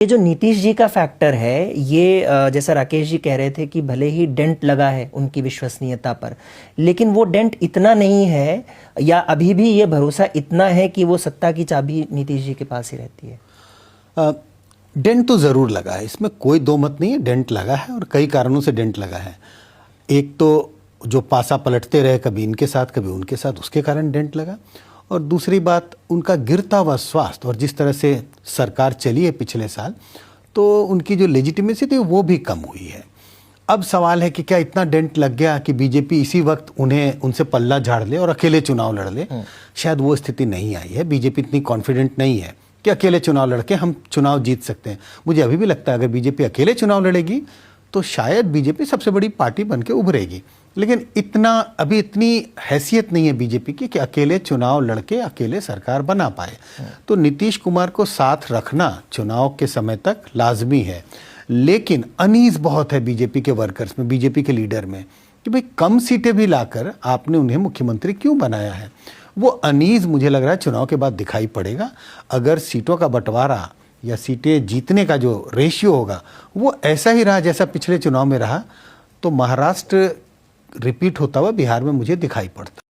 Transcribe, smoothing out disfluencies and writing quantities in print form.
ये जो नीतीश जी का फैक्टर है, ये जैसा राकेश जी कह रहे थे कि भले ही डेंट लगा है उनकी विश्वसनीयता पर, लेकिन वो डेंट इतना नहीं है, या अभी भी ये भरोसा इतना है कि वो सत्ता की चाबी नीतीश जी के पास ही रहती है। डेंट तो ज़रूर लगा है, इसमें कोई दो मत नहीं है, डेंट लगा है और कई कारणों से डेंट लगा है। एक तो जो पासा पलटते रहे, कभी इनके साथ कभी उनके साथ, उसके कारण डेंट लगा। और दूसरी बात, उनका गिरता हुआ स्वास्थ्य और जिस तरह से सरकार चली है पिछले साल, तो उनकी जो लेजिटिमेसी थी वो भी कम हुई है। अब सवाल है कि क्या इतना डेंट लग गया कि बीजेपी इसी वक्त उनसे पल्ला झाड़ ले और अकेले चुनाव लड़ ले? शायद वो स्थिति नहीं आई है। बीजेपी इतनी कॉन्फिडेंट नहीं है कि अकेले चुनाव लड़के हम चुनाव जीत सकते हैं। मुझे अभी भी लगता है अगर बीजेपी अकेले चुनाव लड़ेगी तो शायद बीजेपी सबसे बड़ी पार्टी बन के उभरेगी, लेकिन इतनी हैसियत नहीं है बीजेपी की कि अकेले चुनाव लड़के अकेले सरकार बना पाए। तो नीतीश कुमार को साथ रखना चुनाव के समय तक लाजमी है, लेकिन अनीज बहुत है बीजेपी के वर्कर्स में, बीजेपी के लीडर में, कि भाई कम सीटें भी लाकर आपने उन्हें मुख्यमंत्री क्यों बनाया है। वो अनीज मुझे लग रहा है चुनाव के बाद दिखाई पड़ेगा। अगर सीटों का बंटवारा या सीटें जीतने का जो रेशियो होगा वो ऐसा ही रहा जैसा पिछले चुनाव में रहा, तो महाराष्ट्र रिपीट होता हुआ बिहार में मुझे दिखाई पड़ता है।